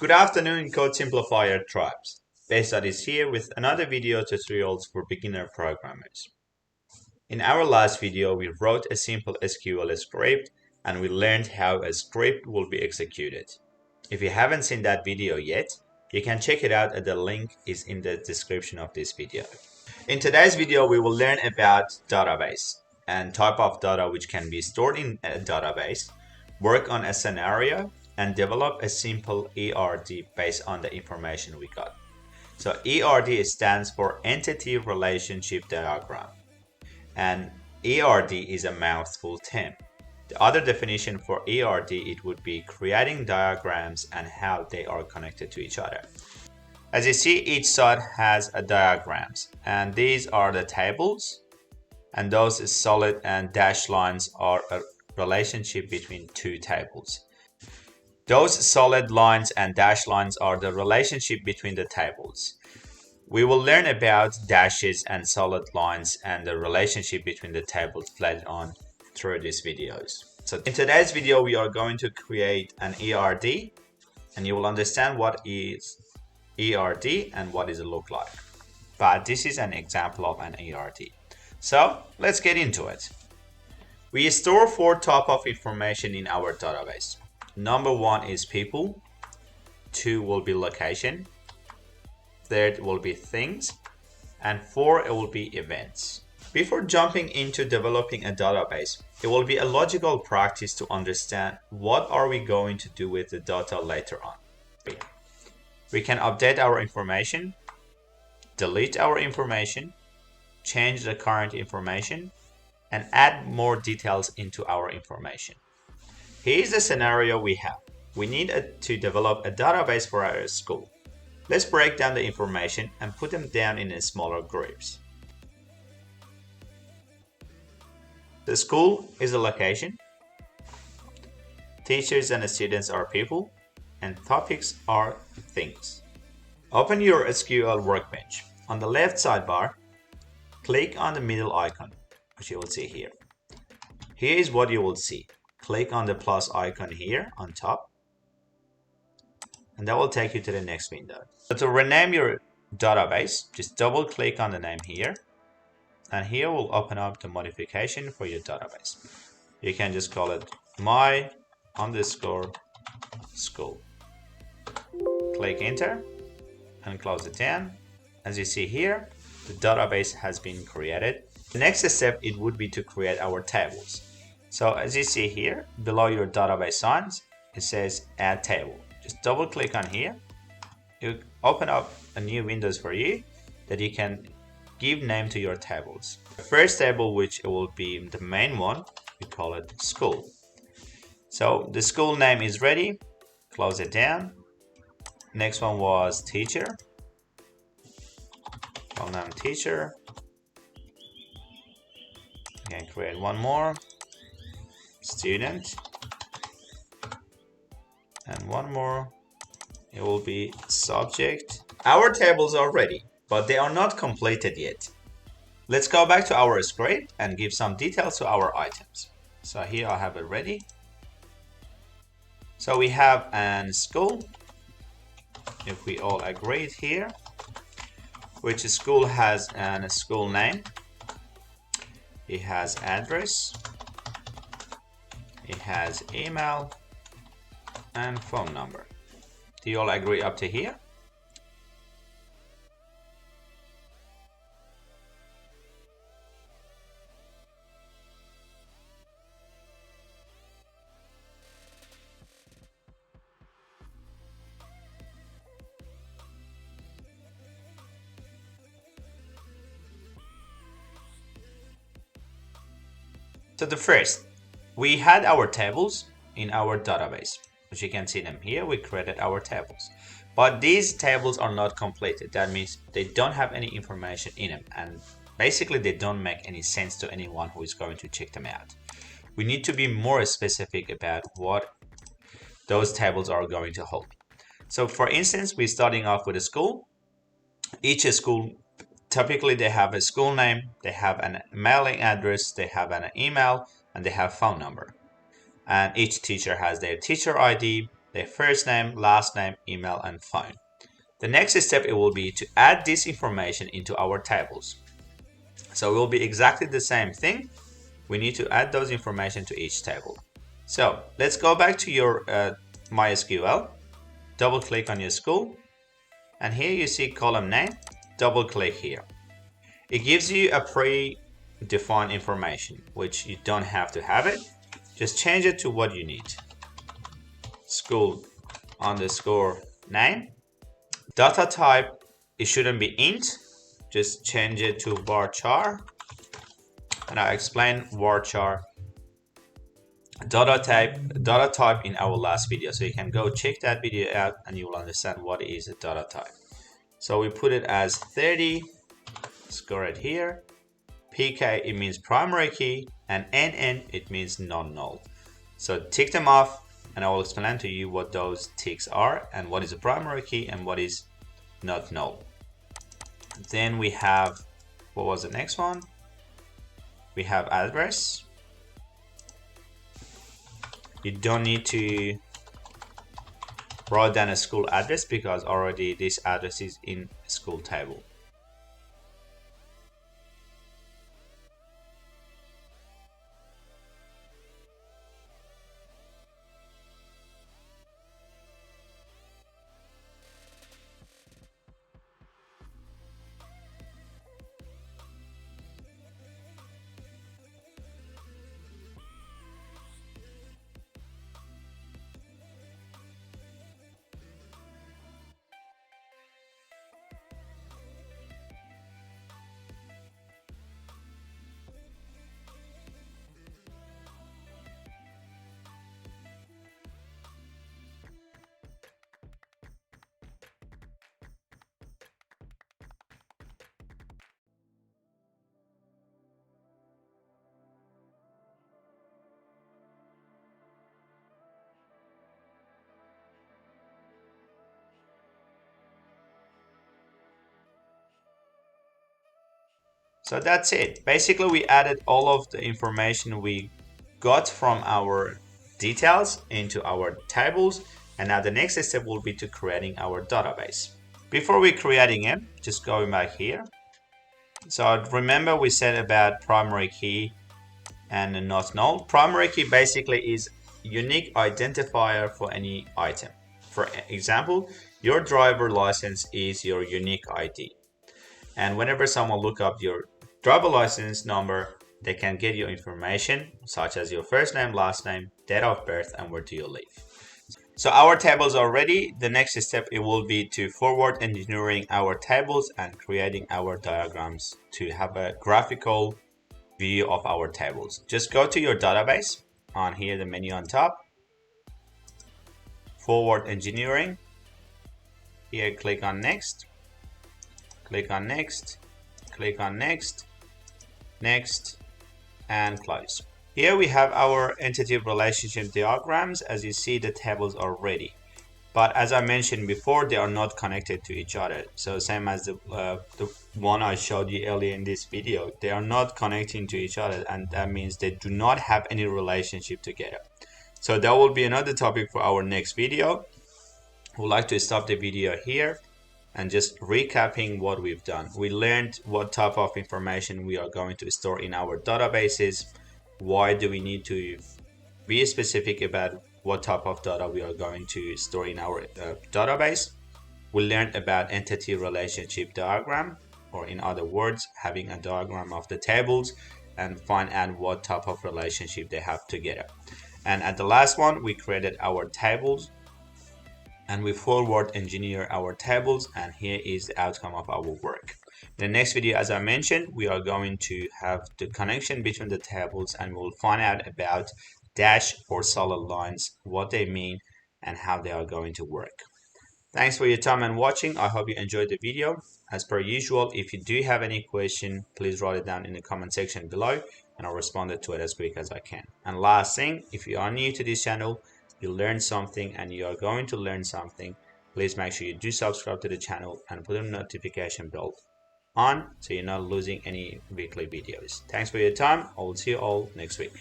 Good afternoon, Code Simplifier tribes. Behzad is here with another video tutorials for beginner programmers. In our last video, we wrote a simple SQL script and we learned how a script will be executed. If you haven't seen that video yet, you can check it out and the link is in the description of this video. In today's video, we will learn about database and type of data which can be stored in a database, work on a scenario, and develop a simple ERD based on the information we got. So ERD stands for Entity Relationship Diagram, and ERD is a mouthful term. The other definition for ERD, it would be creating diagrams and how they are connected to each other. As you see, each side has a diagrams, and these are the tables, and those solid and dashed lines are a relationship between two tables. Those solid lines and dashed lines are the relationship between the tables. We will learn about dashes and solid lines and the relationship between the tables later on through these videos. So in today's video, we are going to create an ERD, and you will understand what is ERD and what does it look like. But this is an example of an ERD. So let's get into it. We store 4 types of information in our database. Number 1 is people, 2 will be location, 3rd will be things, and 4 it will be events. Before jumping into developing a database, it will be a logical practice to understand what are we going to do with the data later on. We can update our information, delete our information, change the current information, and add more details into our information. Here's the scenario we have. We need to develop a database for our school. Let's break down the information and put them down in smaller groups. The school is a location. Teachers and students are people, and topics are things. Open your SQL workbench. On the left sidebar, click on the middle icon, which you will see here. Here is what you will see. Click on the plus icon here on top, and that will take you to the next window. So to rename your database, just double click on the name here, and here will open up the modification for your database. You can just call it my_school. Click enter and close it down. As you see here, the database has been created. The next step, it would be to create our tables. So as you see here, below your database signs, it says add table. Just double click on here. It will open up a new windows for you that you can give name to your tables. The first table, which it will be the main one, we call it school. So the school name is ready. Close it down. Next one was teacher. Call name teacher. You can create one more. Student, and one more, it will be subject. Our tables are ready, but they are not completed yet. Let's go back to our script and give some details to our items. So here I have it ready. So we have an school, if we all agreed here, which school has a school name, it has address, it has email and phone number. Do you all agree up to here? So the first, we had our tables in our database, which you can see them here. We created our tables, but these tables are not completed. That means they don't have any information in them, and basically they don't make any sense to anyone who is going to check them out. We need to be more specific about what those tables are going to hold. So for instance, we're starting off with a school. Each school, typically they have a school name, they have an mailing address, they have an email, and they have phone number. And each teacher has their teacher ID, their first name, last name, email, and phone. The next step it will be to add this information into our tables. So it will be exactly the same thing. We need to add those information to each table. So let's go back to your MySQL. Double click on your school, and here you see column name. Double click here. It gives you a pre-defined information, which you don't have to have it. Just change it to what you need. School underscore name. Data type, it shouldn't be int. Just change it to varchar. And I'll explain varchar data type in our last video. So you can go check that video out and you will understand what is a data type. So we put it as 30. Score it here. PK, it means primary key, and NN, it means non-null. So tick them off, and I will explain to you what those ticks are and what is a primary key and what is not null. Then we have, what was the next one? We have address. You don't need to write down a school address because already this address is in school table. So that's it. Basically, we added all of the information we got from our details into our tables. And now the next step will be to creating our database. Before we creating it, just going back here. So remember we said about primary key and not null. Primary key basically is unique identifier for any item. For example, your driver license is your unique ID. And whenever someone look up your driver license number, they can get your information such as your first name, last name, date of birth, and where do you live. So our tables are ready. The next step it will be to forward engineering our tables and creating our diagrams to have a graphical view of our tables. Just go to your database on here, the menu on top, forward engineering. Here click on next, click on next, click on next, next, and close. Here we have our entity relationship diagrams. As you see, the tables are ready, but as I mentioned before, they are not connected to each other. So same as the one I showed you earlier in this video, they are not connecting to each other, and that means they do not have any relationship together. So that will be another topic for our next video. I would like to stop the video here and just recapping what we've done. We learned what type of information we are going to store in our databases. Why do we need to be specific about what type of data we are going to store in our database? We learned about entity relationship diagram, or in other words, having a diagram of the tables and find out what type of relationship they have together. And at the last one, we created our tables and we forward engineer our tables, and here is the outcome of our work. In the next video, as I mentioned, we are going to have the connection between the tables and we'll find out about dash or solid lines, what they mean and how they are going to work. Thanks for your time and watching. I hope you enjoyed the video. As per usual, if you do have any question, please write it down in the comment section below and I'll respond to it as quick as I can. And last thing, if you are new to this channel, you learned something and you are going to learn something, please make sure you do subscribe to the channel and put a notification bell on so you're not losing any weekly videos. Thanks for your time. I will see you all next week.